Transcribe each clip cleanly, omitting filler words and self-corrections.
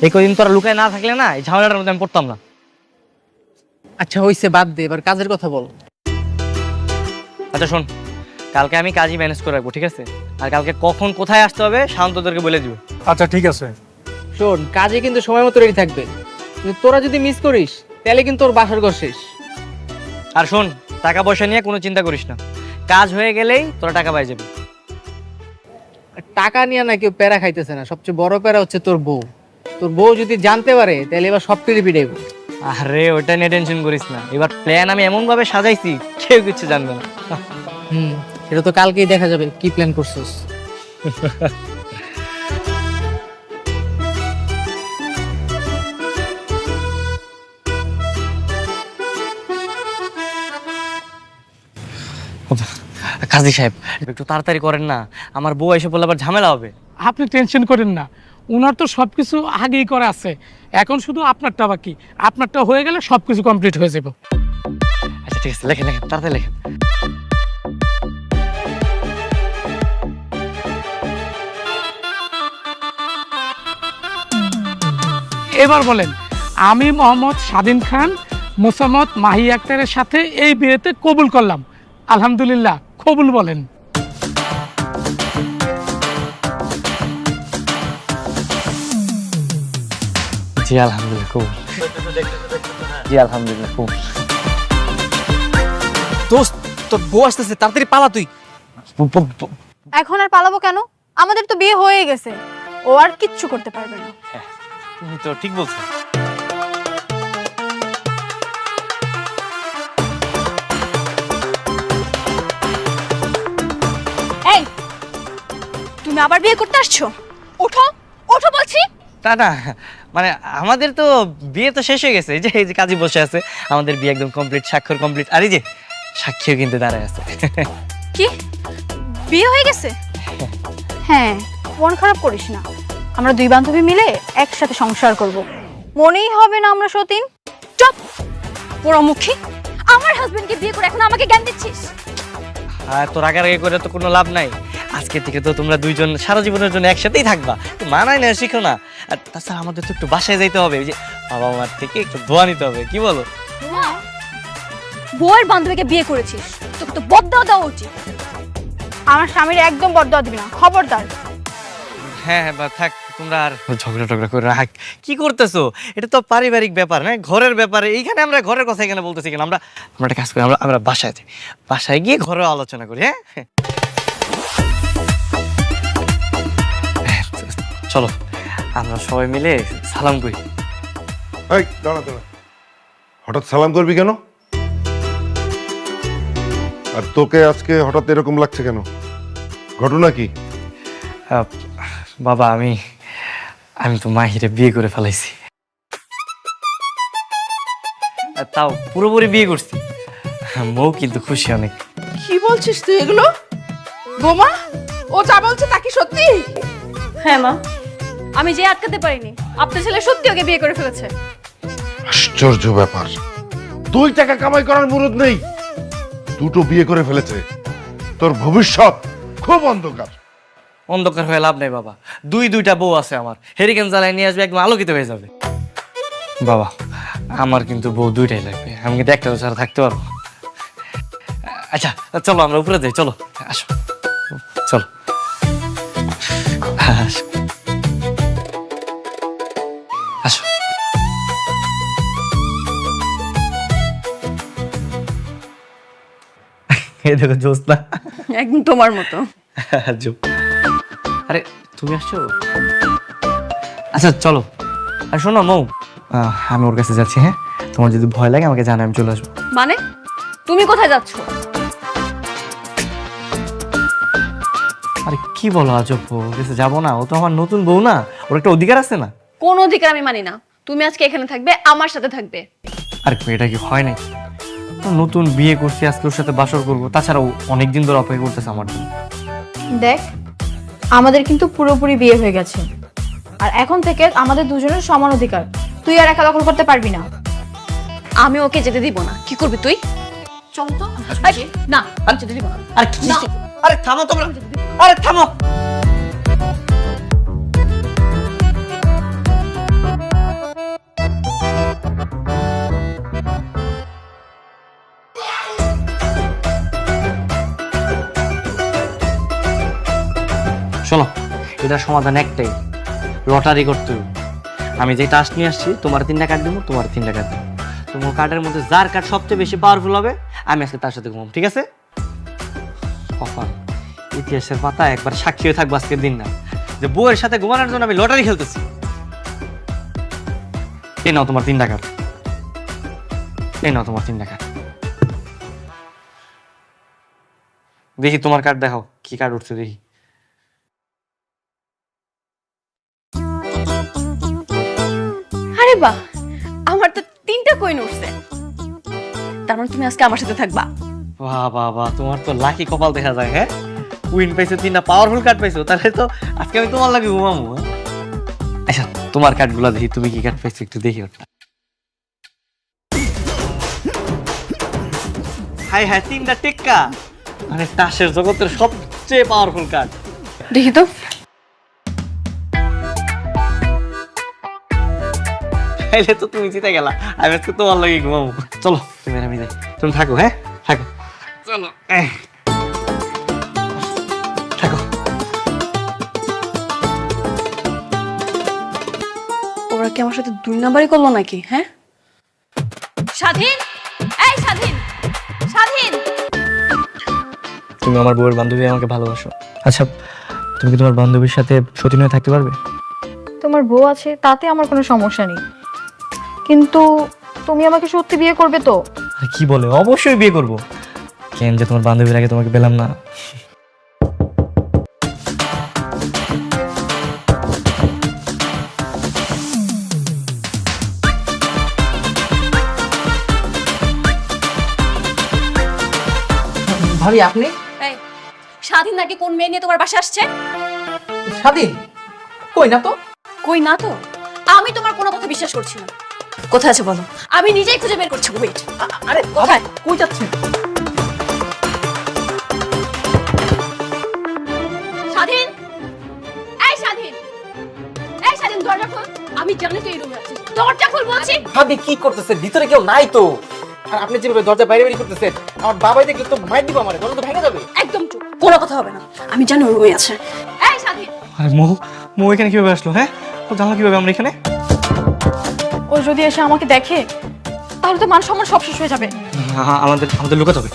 এই কদিন তোরা লুকায় না থাকলে না এই ঝামেলাটার মধ্যে আমি পড়তাম না। আচ্ছা হইছে, বাদ দে, এবার কাজের কথা বল। আচ্ছা শোন, কালকে আমি কাজই ম্যানেজ করে রাখবো, ঠিক আছে? আর কালকে কখন কোথায় আসতে হবে শান্তদেরকে বলে দিবে। আচ্ছা ঠিক আছে। শোন, কাজে কিন্তু সময় মতো রেডি থাকবে, কিন্তু তোরা যদি মিস করিস তাহলে কিন্তু তোর বাসার ঘর শেষ। আর শোন, টাকা পয়সা নিয়ে কোনো চিন্তা করিস না, কাজ হয়ে গেলেই তোরা টাকা পাই যাবি। আর টাকা নিয়ে না কেউ প্যারা খাইতেছে না, সবচেয়ে বড় প্যারা হচ্ছে তোর বউ। তোর বউ যদি জানতে পারে তাহলে এবার সব টিভি পিটাইব। আরে ওটা নিয়ে টেনশন করিস না, এবার প্ল্যান আমি এমন ভাবে সাজাইছি কেউ কিছু জানবে না। সেটা তো কালকেই দেখা যাবে কি প্ল্যান করছিস। কাজী সাহেব একটু তাড়াতাড়ি করেন না, আমার বউ এসে বললে আবার ঝামেলা হবে। আপনি টেনশন করেন না, ওনার তো সবকিছু আগেই করা আছে, এখন শুধু আপনারটা বাকি। আপনারটা হয়ে গেলে সবকিছু কমপ্লিট হয়ে যাবে। আচ্ছা ঠিক আছে, লেখেন লেখেন, তাড়াতাড়ি লেখেন। এবার বলেন, আমি মোহাম্মদ স্বাধীন খান মোসাম্মদ মাহি আক্তারের সাথে এই বিয়েতে কবুল করলাম। আলহামদুলিল্লাহ, কবুল বলেন। জি আলহামদুলিল্লাহ কবুল। জি আলহামদুলিল্লাহ কবুল। দোস্ত, তোর বউ আসতেছে, তাড়াতাড়ি পালা তুই। এখন আর পালাবো কেন? আমাদের তো বিয়ে হয়ে গেছে, ও আর কিচ্ছু করতে পারবে না। তুমি তো ঠিক বলছো। এই, তুমি আবার বিয়ে করতে আসছো? ওঠো ওঠো বলছি। তা না, মানে আমাদের তো বিয়ে তো শেষ হয়ে গেছে, এই যে কাজী বসে আছে, আমাদের বিয়ে একদম কমপ্লিট, স্বাক্ষর কমপ্লিট, আর এই যে সাক্ষীও কিন্তু দাঁড়ায় আছে। কি, বিয়ে হয়ে গেছে? হ্যাঁ, মন খারাপ করিস না, আমরা দুই বান্ধবী মিলে একসাথে সংসার করব। মনেই হবে না আমরা সতীন। চুপ, পোড়ামুখী, আমার হাজবেন্ডকে বিয়ে করে এখন আমাকে জ্ঞান দিচ্ছিস? আর তো রাগারাগি করে তো কোনো লাভ নাই, আজকে থেকে তো তোমরা দুইজন সারা জীবনের জন্য একসাথেই থাকবা, মানায় না শিখো না। আর তাছাড়া আমাদের তো একটু বাসায় যাইতে হবে, ওই যে বাবা মার থেকে একটু দোয়া নিতে হবে, কি বলো? বউয়ের বান্ধবীকে বিয়ে করেছিস, তোকে তো বদদাও দেওয়া উচিত। আমার স্বামীর একদম বদদাও দিবি না, খবরদার। হ্যাঁ হ্যাঁ, বা থাক, তোমরা আর ঝগড়া টগড়া করে রাখ, কি করতেছো? এটা তো পারিবারিক ব্যাপার, হ্যাঁ ঘরের ব্যাপারে, এইখানে আমরা ঘরের কথা এখানে বলতেছি কেন? আমরা একটা কাজ করি, আমরা বাসায় যাই, বাসায় গিয়ে ঘরে আলোচনা করি। হ্যাঁ চলো আমরা সবাই মিলে সালাম করি। এই দাঁড়া দাঁড়া, হঠাৎ সালাম করবি কেন? আর তোকে আজকে হঠাৎ এরকম লাগছে কেন? ঘটনা কি? বাবা, আমি তো মাহিরে বিয়ে করে ফেলাইছি, তাও পুরোপুরি বিয়ে করছি। বউ কিন্তু খুশি অনেক। কি বলছিস তুই এগুলো? বোমা, ও যা বলছে তা কি সত্যি? হ্যাঁ মা, আমি যে আটকাতে পারিনি, আপনার ছেলে সত্যি ওকে বিয়ে করে ফেলেছে। আশ্চর্য ব্যাপার, 2 টাকা কামাই করার মুরুদ নেই, দুটো বিয়ে করে ফেলেছে। তোর ভবিষ্যৎ খুব অন্ধকার। অন্ধকার হয়ে লাভ নেই বাবা, দুইটা বউ আছে আমার, হেরিকেন জ্বালায় নিয়ে আসবে, একদম আলোকিত হয়ে যাবে। বাবা, আমার কিন্তু বউ 2টাই লাগবে, আমি কিন্তু একটা ছাড়া থাকতে পারবো। আচ্ছা চলো আমরা উপরে যাই, চলো আসো, চলো আসো আসো। এই দেখো জোস্না, একদম তোমার মতো। আরে তুমি আসছো? আচ্ছা চলো। আর শোনো মৌ, আমি ওর কাছে যাচ্ছি, হ্যাঁ তোমার যদি ভয় লাগে আমাকে জানাই, আমি চলে আসবো। মানে তুমি কোথায় যাচ্ছ? আরে কি বলো আজব, ওর কাছে যাবো না? ও তো আমার নতুন বউ না, ওর একটা অধিকার আছে না? কোন অধিকার আমি মানি না। তুমি আজকে এখানে থাকবে, আমার সাথে থাকবে। আরে এটা কি হয় নাকি? নতুন বিয়ে করছি, আজকে ওর সাথে বাসর করবো, তাছাড়াও অনেকদিন ধরে অপেক্ষা করতেছে আমার জন্য। দেখ, আমাদের কিন্তু পুরোপুরি বিয়ে হয়ে গেছে, আর এখন থেকে আমাদের দুজনের সমান অধিকার। তুই আর একা দখল করতে পারবি না। আমি ওকে যেতে দিব না। কি করবি তুই? চল তো। না, আমি যেতে দিব না। আরে কি? আরে থামো তোমরা, আরে থামো। শোনো, এটার সমাধান একটাই, লটারি করতে হবে। আমি যে টাস্ক নিয়ে আসছি, তোমার 3টা কার্ড দেবো, তোমার 3টা কার্ড দেবো। তোমার কার্ডের মধ্যে যার কার্ড সবচেয়ে বেশি পাওয়ারফুল হবে, আমি আজকে তার সাথে ঘুমাবো, ঠিক আছে? কপাল, ইতিহাসের পাতা একবার সাক্ষী হয়ে থাকবো আজকের দিন না, যে বউয়ের সাথে ঘুমানোর জন্য আমি লটারি খেলতেছি। এই নাও তোমার 3টা কার্ড, এই নাও তোমার 3টা কার্ড। দেখি তোমার কার্ড দেখাও, কি কার্ড উঠছে দেখি। আরে বাহ, আমার তো 3টা কয়েন উঠছে। তার মানে তুমি আজকে আমার সাথে থাকবা। বাহ বাহ বাহ, তোমার তো লাকি কপাল দেখা যায়। হ্যাঁ, কুইন পাইছো, 3টা পাওয়ারফুল কার্ড পাইছো, তাহলে তো আজকে আমি তোমার লাগে ঘুমাবো। আচ্ছা, তোমার কার্ডগুলো দেখি, তুমি কি কার্ড পাইছো একটু দেখি। হাই হাই, 3টা টেক্কা, মানে তাসের জগতের সবচেয়ে পাওয়ারফুল কার্ড। দেখি তো। তাইলে তো তুমি জিতে গেলা, আমি আজকে তোমার লাগে ঘুমাবো। চলো তুমি আর আমি যাই, তুমি থাকো। হ্যাঁ থাকো, চলো থাকো। ওরা কি আমার সাথে 2 নাম্বারই করলো নাকি? হ্যাঁ, স্বাধীন, এই স্বাধীন, স্বাধীন। তুমি আমার বউয়ের বান্ধবী, আমাকে ভালোবাসো। আচ্ছা, তুমি কি তোমার বান্ধবীর সাথে সতীন হয়ে থাকতে পারবে? তোমার বউ আছে, তাতে আমার কোনো সমস্যা নেই, কিন্তু তুমি আমাকে সত্যি বিয়ে করবে তো? আরে কি বলে, অবশ্যই বিয়ে করবো। কেন যে তোমার বান্ধবীর আগে তোমাকে পেলাম না। ভাবি আপনি? এই স্বাধীন নাকি কোন মেয়ে নিয়ে তোমার বাসায় আসছে? স্বাধীন? কই না তো। কই না তো? আমি তোমার কোনো কথা বিশ্বাস করছি না। কোথায় আছে বলো, আমি নিজেই খুঁজে বের করছি। ওয়েট, আরে কোথায়? কই যাচ্ছেন? স্বাধীন, এই স্বাধীন, এই স্বাধীন, দরজা খোল। আমি জানি তুই এই রুমে আছিস, দরজা খোল বলছি। ভাবি কি করতেছেন? ভিতরে কেউ নাই তো। আর আপনি যেভাবে দরজা বাইরে বাইরে করতেছেন, আমার বাবাই দেখলে তো মাইর দিব, আমার দরজা তো ভেঙে যাবে। একদম চুপ, কোনো কথা হবে না। আমি জানি ওর রুমে আছে। এই স্বাধীন। আরে মৌ এখানে কিভাবে আসলো? হ্যাঁ, ও জানলো কিভাবে আমরা এখানে? ও যদি এসে আমাকে দেখে, তাহলে তো মান সম্মান সব শেষ হয়ে যাবে। আমাদের লুকাতে হবে।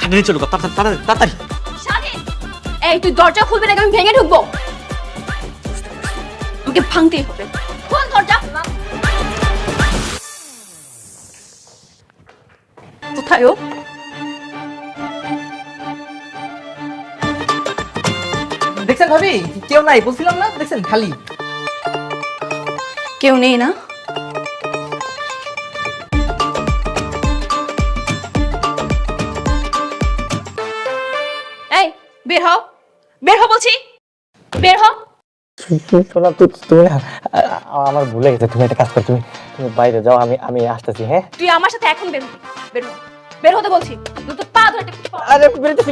খাটে নিচে লুকা, তাড়াতাড়ি। স্বাধীন, এই তুই দরজা খুলবি নাকি আমি ভেঙে ঢুকবো? আমাকে ভাঙতেই হবে। খোল দরজা। কোথায় ও? দেখছেন ভাবি, কেউ নাই বলছিলাম না, দেখছেন খালি। কেউ নেই না? এই বের হও, বের হও বলছি, বের হও। শোনা, তুমি না, আমার ভুলে গেছে। তুমি একটা কাজ করো, তুমি বাইরে যাও, আমি আসতেছি। হ্যাঁ, তুই আমার সাথে এখন বের হবি। বের হ, বের হতে বলছি। দুটো পা ধরে টেনে পা। আরে বেরোতেছি।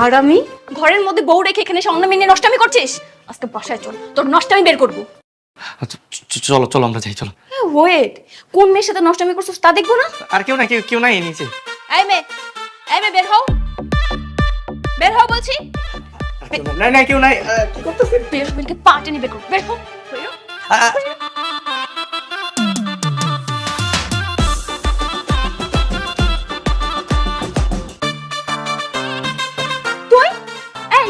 আর আমি ঘরের মধ্যে বউ রেখে এখানে স্বর্ণামী নিয়ে নষ্টামি করছিস? আজকে বাসায় চল, তোর নষ্টামি বের করবো। আচ্ছা, চলো আমরা যাই, চলো। ওয়েট, কোন মেয়ের সাথে নষ্টামি করছিস তা দেখবো না? আর কেউ নাই নিচে। এই মেয়ে, বের হও, বের হও বলছি। না কেউ নাই। কি করতেছেন? বের হবিলকে পা টেনে বের কর, বের হও, বের হও। তুই এই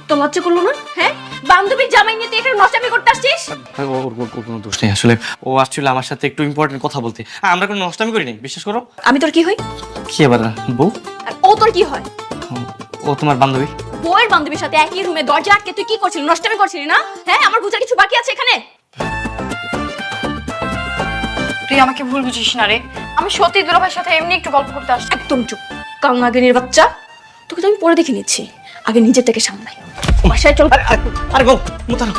তো লজ্জা করলো না? হ্যাঁ, বান্ধবীর জামাই নিয়ে তুই এখানে নষ্টামি করতে আসছিস? ওর কোনো দোষ নেই আসলে। ও আসছিল আমার সাথে একটু ইম্পর্টেন্ট কথা বলতে। আমরা কোনো নষ্টামি করি নাই, বিশ্বাস করো। আমি তোর কি হই? কি আবার বউ? আর ও তোর কি হয়? ও তোমার বান্ধবী। বউয়ের বান্ধবীর সাথে একই রুমে দরজা আটকে তুই কি করছিলি? নষ্টামি করছিলি না? হ্যাঁ, আমার বুঝার কিছু বাকি আছে এখানে? তুই আমাকে ভুল বুঝিস না রে, আমি সত্যি দুলাভাইয়ের সাথে এমনি একটু গল্প করতে আসছি। একদম চুপ, কালনাগিনীর বাচ্চা। তোকে তো আমি পরে দেখে নিচ্ছি, আগে নিজের থেকে সামলাই। বাসায় চল। আরে বউ, মুতানো।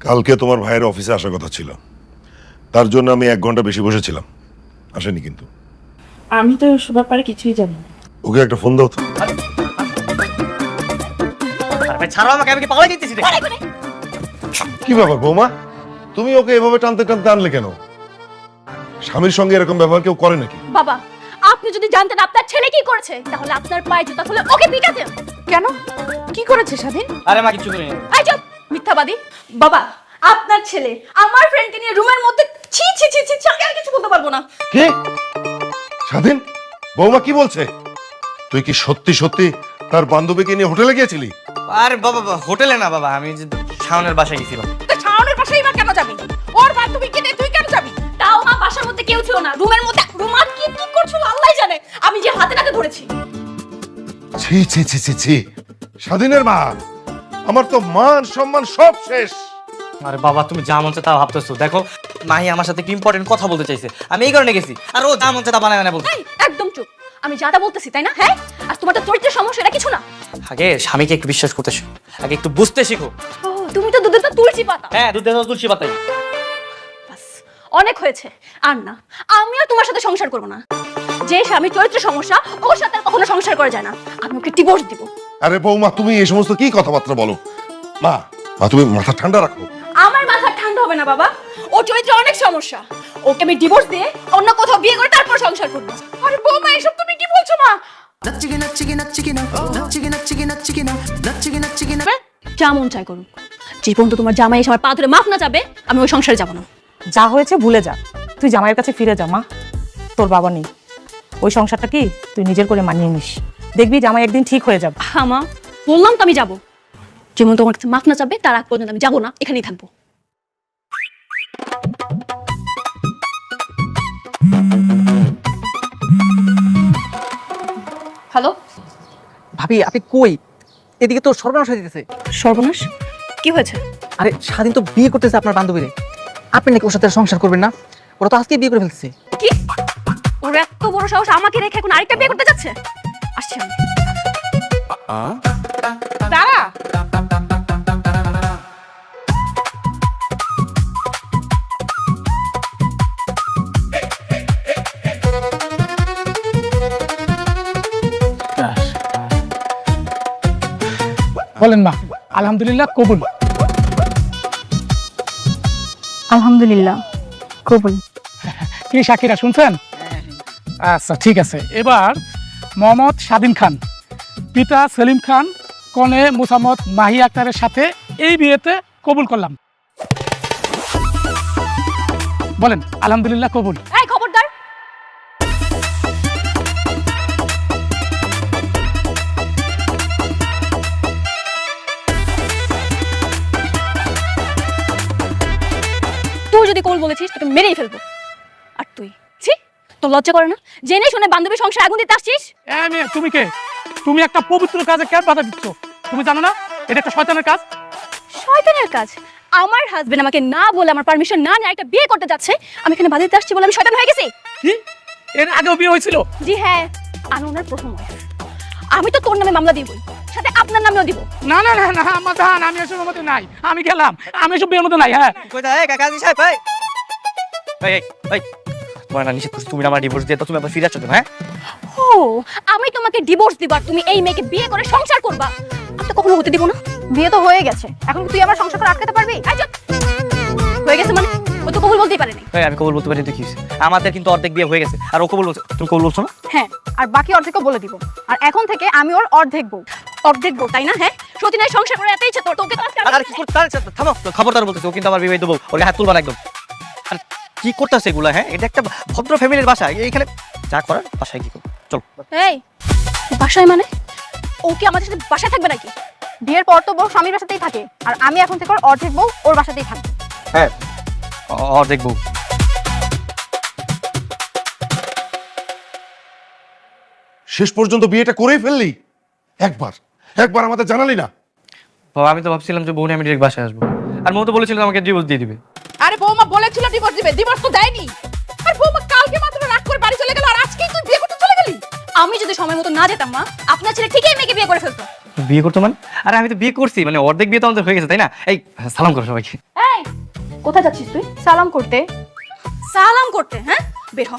কালকে তোমার ভাইয়ের অফিসে আসার কথা ছিল, তার জন্য আমি 1 ঘন্টা বেশি বসেছিলাম, আসেনি কিন্তু। আমি তো এসব ব্যাপারে কিছুই জানি না। ওকে একটা ফোন দাও তো। ভাই ছাড়ো আমাকে, আমি কি পাওয়াই দিতেছি রে? কি ব্যাপার বৌমা, তুমি ওকে এভাবে টানতে টানতে আনলে কেন? স্বামীর সঙ্গে এরকম ব্যবহার কেউ করে নাকি? বাবা, আপনি যদি জানতেন আপনার ছেলে কি করেছে তাহলে আপনার পায়ে জুতা খুলে ওকে পিটাতেন। কেন, কি করেছে স্বাধীন? আরে মা কিছু করিনি। এই চুপ, মিথ্যাবাদী। বাবা, আপনার ছেলে আমার ফ্রেন্ডকে নিয়ে রুমের মধ্যে ছি ছি ছি ছি আমি আর কিছু বলতে পারবো না। কি স্বাধীন, বৌমা কি বলছে? তুই কি সত্যি সত্যি তার বান্ধবীকে নিয়ে হোটেলে গিয়েছিলি? আরে বাবা হোটেলে না বাবা, আমি যে শাওনের বাসায় গেছিলাম। তো শাওনের বাসায় বা কেন যাবি? ওর বান্ধবীকে নিয়ে তুই কেন যাবি? তাও মা বাসার মধ্যে কেউ ছিল না, রুমের মধ্যে। রুমার কি কি করছিল আল্লাহই জানে। আমি যে হাতে নাতে ধরেছি। ছি ছি ছি ছি ছি, স্বাধীনের মা, আমার তো মান সম্মান সব শেষ। আরে বাবা তুমি যা মন চায় তা ভাবতেছো। দেখো মাহি আমার সাথে একটু ইম্পর্টেন্ট কথা বলতে চাইছে, আমি এই কারণে গেছি। আর ও যা মন চায় তা বানায় বানায় বলছে। এই একদম চুপ, আমি যাটা বলতেছি তাই না? হ্যাঁ, আর তোমার তো চরিত্রের সমস্যা, এটা কিছু না। আগে স্বামীকে একটু বিশ্বাস করতে শিখো, আগে একটু বুঝতে শিখো। ও, তুমি তো দুধে তো তুলসী পাতা। হ্যাঁ দুধে তো তুলসী পাতাই। বাস, অনেক হয়েছে। আর না, আমিও তোমার সাথে সংসার করব না। যে স্বামী চরিত্রের সমস্যা, ওর সাথে আর কখনো সংসার করা যায় না। আমি ওকে ডিভোর্স দিব। আরে বৌমা, তুমি এই সমস্ত কি কথাবার্তা বলো? মা, মা তুমি মাথা ঠান্ডা রাখো। আমার মাথা ঠান্ডা হবে না বাবা, ও চরিত্রে অনেক সমস্যা। ওকে আমি ডিভোর্স দিয়ে অন্য কোথাও বিয়ে করে তারপর সংসার করব। আরে বৌমা, এসব তুমি কি বলছো মা? যা মন চাই করুক, যে পর্যন্ত তোমার জামাই এসে আমার পা ধরে মাফ না যাবে আমি ওই সংসারে যাব না। যা হয়েছে ভুলে যা, তুই জামাইয়ের কাছে ফিরে যা মা। তোর বাবা নেই, ওই সংসারটা কি তুই নিজের করে মানিয়ে নিস, দেখবি জামাই একদিন ঠিক হয়ে যাবে। হ্যাঁ মা, বললাম তো আমি যাবো। যেমন তোমার কাছে মাফ না যাবে তার আগ পর্যন্ত আমি যাবো না, এখানেই থাকবো। হ্যালো ভাবি আপনি কই? এদিকে তো সর্বনাশ হয়ে যেতেছে। সর্বনাশ, কি হয়েছে? আরে স্বাধীন তো বিয়ে করতেছে আপনার বান্ধবীরে, আপনি নাকি ওর সাথে আর সংসার করবেন না? ওরা তো আজকে বিয়ে করে ফেলছে। কি, ওর এত বড় সাহস আমাকে রেখে এখন আরেকটা বিয়ে করতে যাচ্ছে? আসছি আমি। দাঁড়া, বলেন মা। আলহামদুলিল্লাহ কবুল। আলহামদুলিল্লাহ কবুল। কি সাকিরা শুনছেন? আচ্ছা ঠিক আছে, এবার মোহাম্মদ স্বাধীন খান, পিতা সেলিম খান, কনে মোসাম্মদ মাহি আক্তারের সাথে এই বিয়েতে কবুল করলাম। বলেন আলহামদুলিল্লাহ কবুল। এই খবরদার, তুই যদি কবুল বলেছিস তোকে মেরেই ফেলবো। আর তুই ছি, তোর লজ্জা করে না? জেনে শুনে বান্ধবী সংসার আগুন দিতে আসছিস? মেয়ে তুমি কে? তুমি একটা পবিত্র কাজে কেন বাধা দিচ্ছ? তুমি জানো না এটা একটা শয়তানের কাজ? শয়তানের কাজ? আমার হাজবেন্ড আমাকে না বলে, আমার পারমিশন না নিয়ে একটা বিয়ে করতে যাচ্ছে, আমি এখানে বাধা দিতে আসছি বলে আমি শয়তান হয়ে গেছি? কি এর আগেও বিয়ে হয়েছিল? জি হ্যাঁ, আমি ওনার প্রথম wife। আমি তো তোর নামে মামলা দিবই, সাথে আপনার নামেও দিব। না না না না আমার জান, আমি এসব মতে নাই, আমি গেলাম, আমি এসব বিয়ের মধ্যে নাই। হ্যাঁ কই যা, এই কাকা জি সাহেব, এই এই এই তোমার না নিষেধ করছি, তুমি আমার ডিভোর্স দিয়ে দাও, তুমি আবার ফিরে আসছো কেন? হ্যাঁ ও, আমি তোমাকে ডিভোর্স দিব আর তুমি এই মেয়েকে বিয়ে করে সংসার করবা? আমি তো কখনো হতে দিব না। বিয়ে তো হয়ে গেছে, এখন কি তুই আমার সংসার করে আটকাতে পারবি? এই চুপ! হয়ে গেছে মানে? ও তো কবুল বলতেই পারেনি। এই আমি কবুল বলতে পারি তো কি হইছে? আমাদের কিন্তু অর্ধেক বিয়ে হয়ে গেছে আর ও কবুল বলছে, তুমি কবুল বলছো না? হ্যাঁ, আর বাকি অর্ধেকও বলে দিব। আর এখন থেকে আমি ওর অর্ধেক বউ। অর্ধেক বউ তাই না? হ্যাঁ, সতীনের সংসার করে এত ইচ্ছে তোর, তোকে তো আজকে আর কি করতে? থামো, খবরদার বলতেছে, ও কিন্তু আমার বিবাহিত বউ, ওর গায়ে হাত তুলবা না একদম। আর কি করতেছে এগুলা? হ্যাঁ এটা একটা ভদ্র ফ্যামিলির বাসা, এইখানে যা করার বাসায় কি করো, চল। এই বাসায় মানে? ও কি আমাদের সাথে বাসায় থাকবে নাকি? বিয়ের পর তো বউ স্বামীর বাসাতেই থাকে, আর আমি এখন থেকে ওর অর্ধেক বউ, ওর বাসাতেই থাকবো। হ্যাঁ অর্ধেক বউ। শেষ পর্যন্ত বিয়েটা করেই ফেললি? একবার একবার আমাদের জানালি না? বাবা আমি তো ভাবছিলাম যে বউ নিয়ে আমি ডিরেক্ট বাসায় আসবো, আর মৌ তো বলেছিল আমাকে ডিভোর্স দিয়ে দিবে। আরে বৌমা বলেছিল ডিভোর্স দিবে, ডিভোর্স তো দেয়নি। আর বৌমা কালকে মাত্র রাগ করে বাড়ি চলে গেল, আর আজকেই তুই বিয়ে করতে চলে গেলি। আমি যদি সময় মতো না যেতাম মা, আপনার ছেলে ঠিকই মেয়েকে বিয়ে করে ফেলতো। বিয়ে করতো মানে? আরে আমি তো বিয়ে করছি, মানে অর্ধেক বিয়ে তো আমাদের হয়ে গেছে তাই না? এই সালাম করো সবাইকে। এই কোথায় যাচ্ছিস তুই? সালাম করতে। সালাম করতে? হ্যাঁ, বের হ,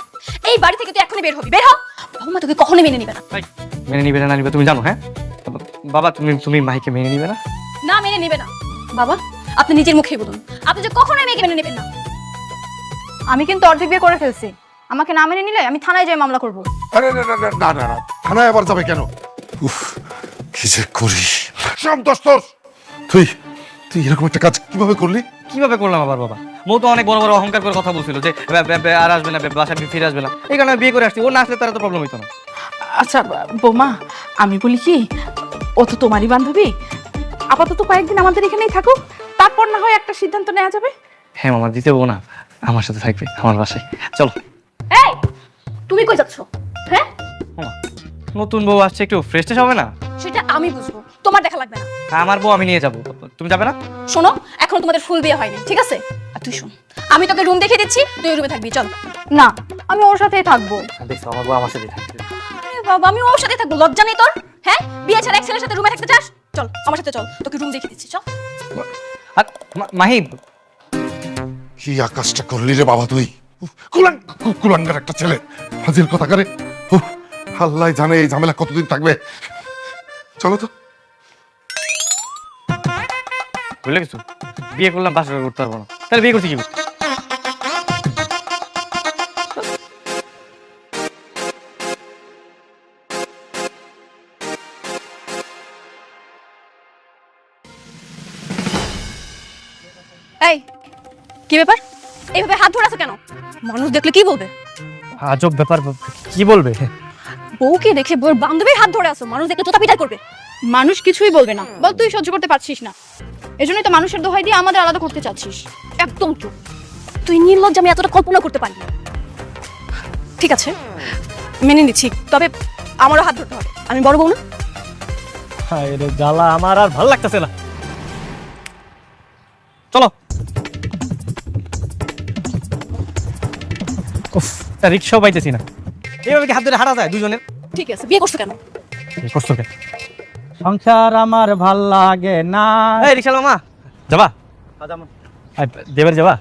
এই বাড়ি থেকে তুই এখনই বের হবি, বের হ। বৌমা তোকে কখনোই মেনে নিবে না। মেনে নিবে না নিবে তুমি জানো? হ্যাঁ বাবা তুমি তুমি মাহিকে মেনে নিবে না? না, মেনে নেবে না। বাবা, আপনি নিজের মুখেই বলুন, আপনি যে কখনোই মেয়েকে মেনে নেবেন না। আমি কিন্তু অর্ধেক বিয়ে করে ফেলছি, আমাকে না মেনে নিলে আমি থানায় যাই মামলা করব। আরে না না না না না না, থানায় আবার যাবে কেন? উফ, কি যে করি। সব দোষ তোর। তুই তুই এরকম একটা কাজ কিভাবে করলি? কিভাবে করলাম আবার বাবা? মৌ তো অনেক বড় বড় অহংকার করে কথা বলছিল যে আর আসবে না, বাসায় ফিরে আসবে না। এই কারণে আমি বিয়ে করে আসছি। ও না আসলে তার তো প্রবলেম হইতো না। আচ্ছা বৌমা, আমি বলি কি, ও তো তোমারই বান্ধবী, আপাতত কয়েকদিন আমাদের এখানেই থাকুক, তারপর না হয় একটা সিদ্ধান্ত নেওয়া যাবে। হ্যাঁ মামা, দিতে বউ না, আমার সাথে থাকবে আমার বাসায়। চলো। এই, তুমি কই যাচ্ছ? হ্যাঁ, মামা, নতুন বউ আসছে, একটু ফ্রেশ ট্রেশ হবে না? সেটা আমি বুঝবো, তোমার দেখা লাগবে না। আমার বউ আমি নিয়ে যাবো, তুমি যাবে না? শোনো, এখনো তোমাদের ফুল বিয়ে হয়নি, ঠিক আছে? আর তুই শোন, আমি তোকে রুম দেখিয়ে দিচ্ছি, তুই রুমে থাকবি। চল। না, আমি ওর সাথেই থাকবো। দেখছো আমার বউ আমার সাথে থাকবে। আরে বাবা, আমি ওর সাথে থাকবো, লজ্জা নেই তোর? হ্যাঁ, বিয়ে ছাড়া এক ছেলের সাথে রুমে থাকতে চাস? চল আমার সাথে, চল, তোকে রুম দেখিয়ে দিচ্ছি, চল। আর মাহি, কি আকাশটা করলি রে বাবা তুই? কুলাঙ্গার একটা ছেলে, ফাজিল কথা করে। আল্লাহ জানে এই ঝামেলা কতদিন থাকবে। চলো তো। বুঝলে কিছু বিয়ে করলাম, বাসা করতে পারবো না, তাহলে বিয়ে করছি কি? এই, কি ব্যাপার? এইভাবে হাত ধরে আছো কেন? মানুষ দেখলে কি বলবে? আজব ব্যাপার, কি বলবে? বউকে দেখে বউর বান্ধবীর হাত ধরে আছো, মানুষ দেখলে জুতা পিটাই করবে। মানুষ কিছুই বলবে না, বল তুই সহ্য করতে পারছিস না, এজন্যই তো মানুষের দোহাই দিয়ে আমাদের আলাদা করতে চাচ্ছিস। একদম চুপ। তুই নির্লজ্জ, আমি এতটা কল্পনা করতে পারি না। ঠিক আছে, মেনে নিচ্ছি, তবে আমারও হাত ধরতে হবে, আমি বড় বউ না? হায় রে জ্বালা, আমার আর ভালো লাগতেছে না। চলো। উফ, রিক্সাও পাইতেছি না। এইভাবে কি হাত ধরে হাঁটা যায় দুজনের? ঠিক আছে, বিয়ে করছো কেন? করছো কেন? সংসার আমার ভাল লাগে না। এই রিক্সা মামা, যাবা? দেবের যাবা?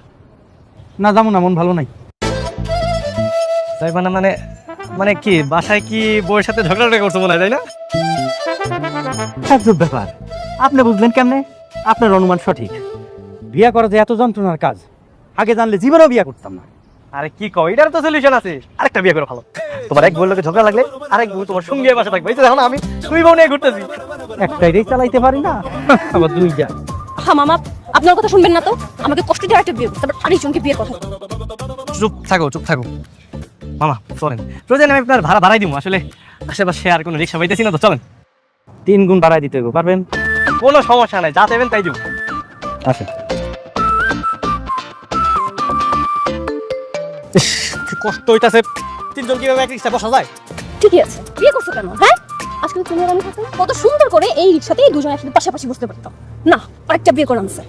না যাবো না, মন ভালো নাই। যাইবা না মানে? মানে কি বাসায় কি বউয়ের সাথে ঝগড়া করছো মনে হয়, তাই না? আজব ব্যাপার, আপনি বুঝলেন কেমনে? আপনার অনুমান সঠিক। বিয়ে করা যে এত যন্ত্রণার কাজ, আগে জানলে জীবনেও বিয়ে করতাম না। আরে কি কও, এটার তো সলিউশন আছে। আরেকটা বিয়ে করে ভালো। তোমার এক বউয়ের লোকে ঝগড়া লাগলে আরেক বউ তোমার সঙ্গে বাসা থাকবে। এই তো দেখো না, আমি দুই বউ নিয়ে ঘুরতেছি। একটাই চালাইতে পারি না, আবার দুইটা। হ্যাঁ মামা, আপনার কথা শুনবেন না তো? আমাকে কষ্ট দিয়ে একটা বিয়ে, তারপর আরেকজনকে বিয়ের কথা। চুপ থাকো, চুপ থাকো মামা, চলেন। প্রয়োজন আমি আপনার ভাড়া বাড়াই দিব। আসলে আশেপাশে আর কোনো রিক্সা পাইতেছি না, তো চলেন। 3 গুণ বাড়াই দিতে হবে, পারবেন? কোনো সমস্যা নাই, যা দেবেন তাই দিব। আসেন। কষ্ট হইতাছে, তিনজন কিভাবে এক রিক্সা বসা যায়? ঠিকই আছে, বিয়ে করছো কেন? হ্যাঁ, আজকে তুমি আর আমি থাকতাম, কত সুন্দর করে এই রিক্সাতেই দুজন একসাথে পাশাপাশি বসতে পারতাম। না, আরেকটা বিয়ে করে আনছে।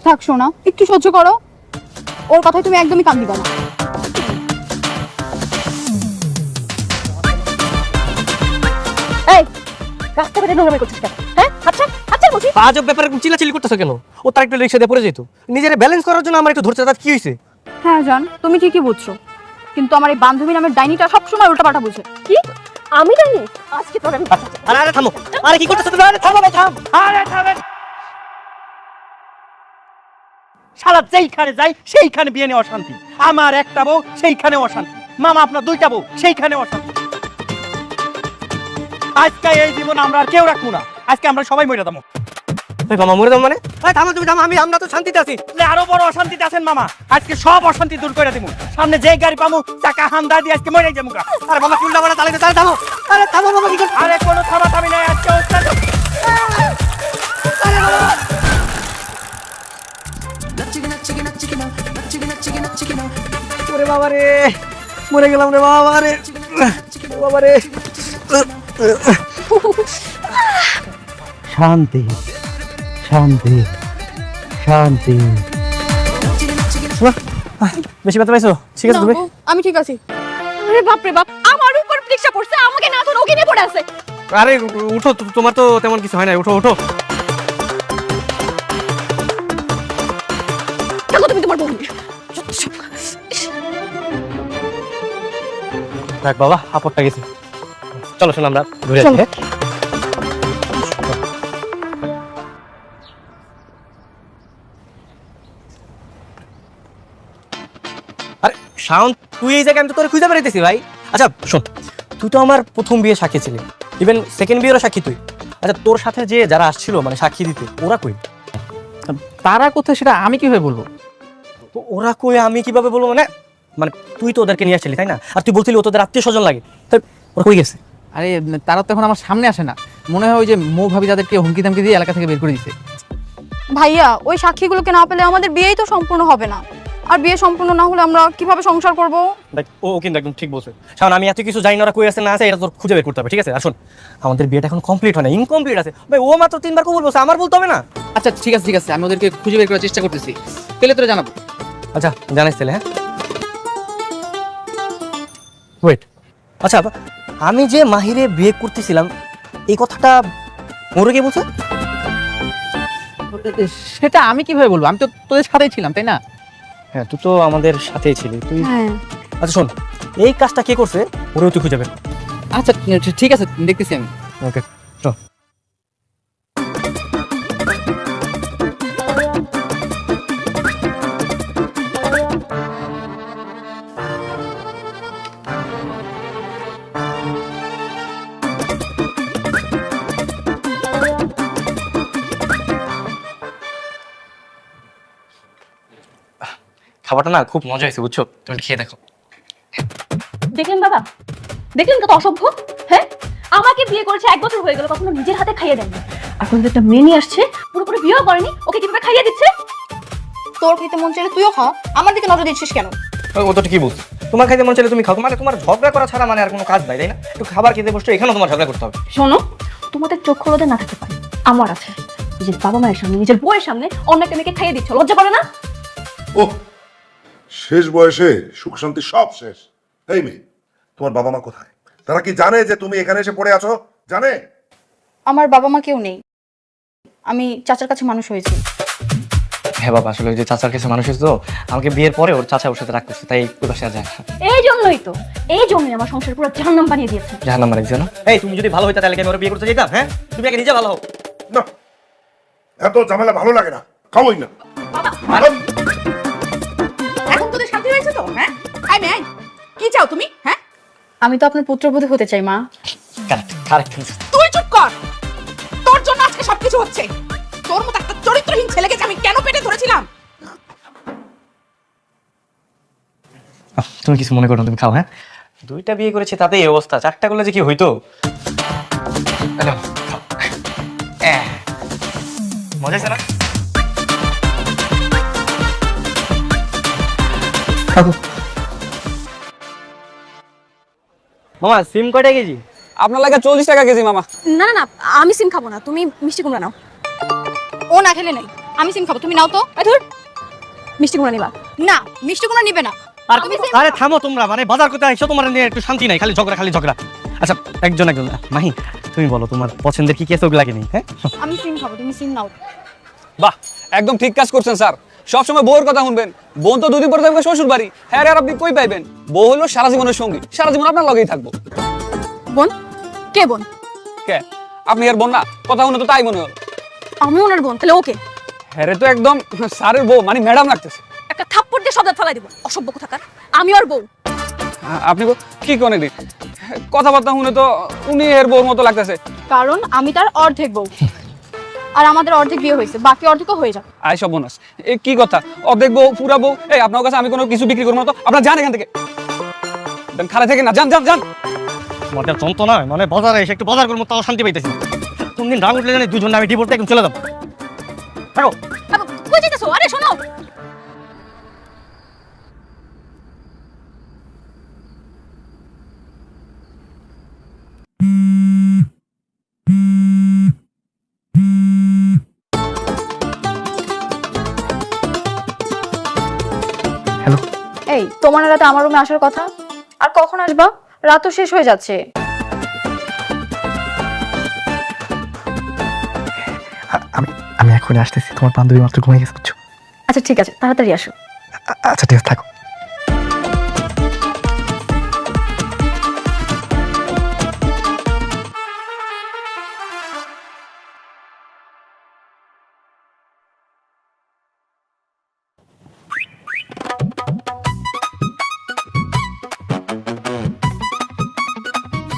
থাক শোনা, একটু সহ্য করো, ওর কথায় তুমি একদমই কান দিবা না। এই, রাস্তাঘাটে নোংরামি করছিস কেন? হ্যাঁ, আচ্ছা আচ্ছা বলছি। আজব ব্যাপারে চিল্লাচিল্লি করতেছো কেন? ও তার একটু রিক্সা দিয়ে পড়ে যেত, নিজের ব্যালেন্স করার জন্য আমার একটু ধরছে, তার কি হয়েছে? হ্যাঁ জান, তুমি ঠিকই বুঝছো, কিন্তু আমার এই বান্ধবী নামের ডাইনিটা সবসময় উল্টাপাল্টা বুঝে। কি? আমি জানি? আজকে তোর আমি আরে আরে থামো, আরে কি করতেছো তুমি? আরে থামো ভাই, থাম। আরে থামেন। সারা যেইখানে যাই সেইখানে বিয়ে নিয়ে অশান্তি। আমার একটা বউ, সেইখানে অশান্তি। মামা আপনার 2টা বউ, সেইখানে অশান্তি। আজকে এই জীবন আমরা আর কেউ রাখবো না, আজকে আমরা সবাই মরে যাবো। মামা মরে দাও মানে? থামো তুমি, থামো। আমরা তো শান্তিতে আছি। আরো বড় অশান্তিতে আছেন মামা, আজকে সব অশান্তি দূর করে দিব। সামনে যে গাড়ি পাবো চাকা হান্দা দিয়ে আজকে মরে যাবো। আরে মামা চুল্লা মারা চালাইতে, তাহলে থামো। আরে থামো মামা, কি করছো? আরে কোনো থামাথামি নাই, আজকে অত্যাচার। ওরে বাবা রে, মরে গেলাম রে বাবা রে, বাবা রে। শান্তি শান্তি শান্তি। বেশি ব্যথা পাইছো? ঠিক আছে তুমি? আমি ঠিক আছি। আরে বাপ রে বাপ, আমার উপর রিক্সা পড়ছে, আমাকে না ধরে ওকে নিয়ে পড়ে আছে। আরে উঠো, তোমার তো তেমন কিছু হয় না, উঠো উঠো। দেখো তুমি তোমার বউ। দেখ বাবা, আপদটা গেছে। চলো শোনো, আমরা ঘুরে আসি। হ্যাঁ? শাওন, তুই এই জায়গায় আমি তো তোর খুঁজে বেড়াইতেছি ভাই। আচ্ছা শোন, তুই তো আমার প্রথম বিয়ে সাক্ষী ছিলি, ইভেন সেকেন্ড বিয়েরও সাক্ষী তুই। আচ্ছা তোর সাথে যে যারা আসছিল মানে সাক্ষী দিতে, ওরা কই? তারা কোথায় সেটা আমি কিভাবে বলবো? তো ওরা কই আমি কিভাবে বলবো? মানে মানে তুই তো ওদেরকে নিয়ে আসছিলি তাই না? আর তুই বলছিলি ও তোদের আত্মীয় স্বজন লাগে, তাই ওরা কই গেছে? আরে তারা তো এখন আমার সামনে আসে না, মনে হয় ওই যে মৌ ভাবি তাদেরকে হুমকি দামকি দিয়ে এলাকা থেকে বের করে দিচ্ছে। ভাইয়া ওই সাক্ষীগুলোকে না পেলে আমাদের বিয়েই তো সম্পূর্ণ হবে না, আর বিয়ে সম্পূর্ণ না হলে আমরা কিভাবে সংসার করব? দেখ ও কিন্তু একদম ঠিক বলছে। শাওন, আমি এত কিছু জানি না ওরা কই আছে না আছে, এটা তোর খুঁজে বের করতে হবে, ঠিক আছে? আর শোন, আমাদের বিয়েটা এখন কমপ্লিট হয় না, ইনকমপ্লিট আছে ভাই। ও মাত্র 3বার কবুল বলছে, আমার বলতে হবে না? আচ্ছা ঠিক আছে ঠিক আছে, আমি ওদেরকে খুঁজে বের করার চেষ্টা করতেছি, পেলে তোরা জানাবো। আচ্ছা জানাইস তাহলে। হ্যাঁ ওয়েট, আচ্ছা আমি যে মাহিরে বিয়ে করতেছিলাম এই কথাটা ওরে কে বলছে? সেটা আমি কিভাবে বলবো? আমি তো তোদের সাথেই ছিলাম, তাই না? হ্যাঁ তুই তো আমাদের সাথেই ছিলি তুই। হ্যাঁ আচ্ছা শোন, এই কাজটা কে করছে ওরেও তুই খুঁজে বের। আচ্ছা ঠিক আছে, দেখতেছি আমি। ওকে চল। খাবারটা না খুব মজা হয়েছে বুঝছো, তুমি খেয়ে দেখো। দেখলেন বাবা, দেখলেন কত অসভ্য। হ্যাঁ, আমাকে বিয়ে করেছে 1 বছর হয়ে গেল, কখনো নিজের হাতে খাইয়ে দেননি। আর কোনো একটা মেয়ে নিয়ে আসছে, পুরোপুরি বিয়েও করেনি, ওকে কিভাবে খাইয়ে দিচ্ছে? তোর খেতে মন চাইলে তুইও খা, আমার দিকে নজর দিচ্ছিস কেন? ও তো ঠিকই বলছো, তোমার খাইতে মন চাইলে তুমি খাও, মানে তোমার ঝগড়া করা ছাড়া মানে আর কোনো কাজ নাই তাই না? একটু খাবার খেতে বসছো, এখানেও তোমার ঝগড়া করতে হবে। শোনো, তোমাদের চোখ রোদে না থাকতে পারে, আমার আছে। নিজের বাবা মায়ের সামনে, নিজের বউয়ের সামনে অন্য একটা মেয়েকে খাইয়ে দিচ্ছ, লজ্জা করে না? ও শেষ বয়সে সুখ শান্তি সব শেষ। এই মেয়ে, তোমার বাবা মা কোথায়? তারা কি জানে যে তুমি এখানে এসে পড়ে আছো? জানে? আমার বাবা মা কেউ নেই, আমি চাচার কাছে মানুষ হয়েছি। হ্যাঁ বাবা, আসলে ওই যে চাচার কাছে মানুষ হয়েছে তো, আমাকে বিয়ের পরে ওর চাচা ওর সাথে রাগ করছে, তাই ওই পাশে আর যায় না। এই জন্যই আমার সংসার পুরো জাহান্নাম বানিয়ে দিয়েছে। জাহান্নাম মানে না? এই তুমি যদি ভালো হইতা তাহলে কি আমি ওর বিয়ে করতে যেতাম? হ্যাঁ তুমি আগে নিজে ভালো হও। না, এত ঝামেলা ভালো লাগে না, খাওই না। এখন তোদের শান্তি হয়েছে তো? হ্যাঁ, আই মেয়ে, কি চাও তুমি? হ্যাঁ, আমি তো আপনার পুত্রবধূ হতে চাই মা। Correct correct. তুই চুপ কর। তোর জন্য আজকে সবকিছু হচ্ছে। তোর মতো একটা চরিত্রহীন ছেলেকে যে আমি কেন পেটে ধরেছিলাম? তুমি কিছু মনে করো না, তুমি খাও। হ্যাঁ 2টা বিয়ে করেছে তাতে এই অবস্থা, 4টা করলে যে কি হইতো। নাও, খাও। মজা আছে না? খাবো। মামা সিম কয়টা কেজি? আপনার লাগে 40 টাকা কেজি মামা। না না না, আমি সিম খাবো না, তুমি মিষ্টি কুমড়া নাও। ও না খেলে নাই, আমি সিম খাবো, তুমি নাও তো। এই ধুর, মিষ্টি কুমড়া নিবা? না, মিষ্টি কোনো নিবে না। আরে থামো তোমরা, মানে বাজার করতে আইছো, তোমার নিয়ে একটু শান্তি নাই, খালি ঝগড়া খালি ঝগড়া। আচ্ছা একজন মাহি তুমি বলো তোমার পছন্দের কি কি আছে ওগুলা কি নেই? হ্যাঁ আমি সিম খাবো, তুমি সিম নাও। বাহ, একদম ঠিক কাজ করছেন স্যার। সবসময় বউয়ের কথা শুনবেন। বোন তো 2 দিন পরে যাবে শ্বশুর বাড়ি। হ্যাঁ আর আপনি কই পাইবেন? বউ হলো সারা জীবনের সঙ্গী, সারা জীবন আপনার লগেই থাকবো। বোন? কে বোন? কে? আপনি আর বোন না? কথা শুনে তো তাই মনে হলো। আমি ওনার বোন, তাহলে ওকে? হ্যাঁ তো একদম স্যারের বউ, মানে ম্যাডাম লাগতেছে। একটা থাপ্পড় দিয়ে সদাত ফেলাই দিব, অসভ্য কোথাকার। আমি ওর বউ। আপনি কি কোনে দিন কথাবার্তা শুনে তো উনি এর বউর মতো লাগতেছে। কারণ আমি তার অর্ধেক বউ, আর আমাদের অর্ধেক বিয়ে হয়েছে, বাকি অর্ধেকও হয়ে যাবে। আই সব বোনাস, এ কি কথা? অর্ধেক বউ পুরা বউ? এই আপনার কাছে আমি কোনো কিছু বিক্রি করবো না তো, আপনার যান এখান থেকে, খালে থেকে না, যান যান যান। মনটা যন্ত্রণা, মানে বাজারে এসে একটু বাজার করবো তাও শান্তি পাইতেছি না। কোন দিন রাগ উঠলে জানি দুজন আমি ডিভোর্স একদম চলে যাবো। থাকো। কই যেতেছো? আরে শোনো, হ্যালো। এই তোমার রাতে আমার রুমে আসার কথা, আর কখন আসবা? রাত তো শেষ হয়ে যাচ্ছে। আমি এখন আসতেছি, তোমার বান্ধবী মাত্র ঘুমিয়ে গেছে বুঝছো? আচ্ছা ঠিক আছে, তাড়াতাড়ি আসো। আচ্ছা ঠিক আছে, থাকো।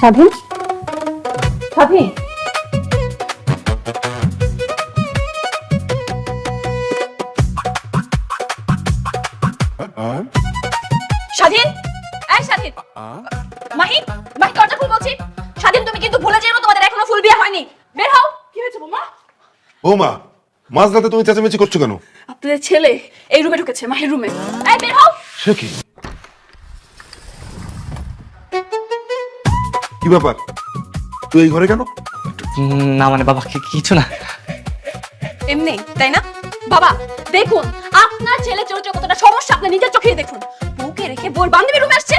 স্বাধীন, স্বাধীন, স্বাধীন, এই স্বাধীন, মাহি, মাহি দরজা খুল বলছি। স্বাধীন, তুমি কিন্তু ভুলে যেও তোমাদের এখনো ফুল বিয়ে হয়নি। বের হও। কি হয়েছে বৌমা? বৌমা, মাঝরাতে তুমি চেঁচামেচি করছো কেন? আপনাদের ছেলে এই রুমে ঢুকেছে, মাহির রুমে। এই বের হও। সে কি? কি ব্যাপার, তুই এই ঘরে কেন? না মানে বাবা কিছু না। এমনি তাই না বাবা? দেখুন আপনার ছেলে চরিত্র কতটা সমস্যা, আপনি নিজের চোখে দেখুন। বউকে রেখে বউর বান্ধবী রুমে আসছে।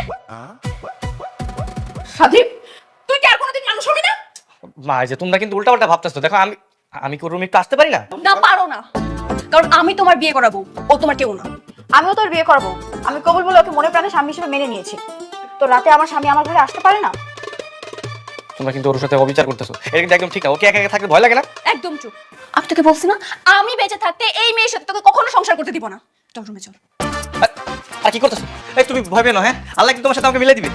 স্বাধীন, তুই কি আর কোনোদিন মানুষ হবি না? মা, এই যে তোমরা কিন্তু উল্টাপাল্টা ভাবতেছো। দেখো আমি কি রুমে একটু আসতে পারি না? না পারো না, কারণ আমি তোমার বিয়ে করাবো, ও তোমার কেউ না। আমিও তোর বিয়ে করবো। আমি কবুল বলে ওকে মনে প্রাণে স্বামী হিসেবে মেনে নিয়েছি। তো রাতে আমার স্বামী আমার ঘরে আসতে পারে না? তোমরা কিন্তু ওর সাথে অবিচার করতেছো। এটা কিন্তু একদম ঠিক না। ওকে একা একা থাকতে ভয় লাগে না? একদম চুপ। আমি তোকে বলছি না, আমি বেঁচে থাকতে এই মেয়ের সাথে তোকে কখনো সংসার করতে দিব না। চল রুমে চল। আর কি করতেছো? এই তুমি ভয় পেও না, হ্যাঁ? আল্লাহ কিন্তু তোমার সাথে আমাকে মিলাই দিবে।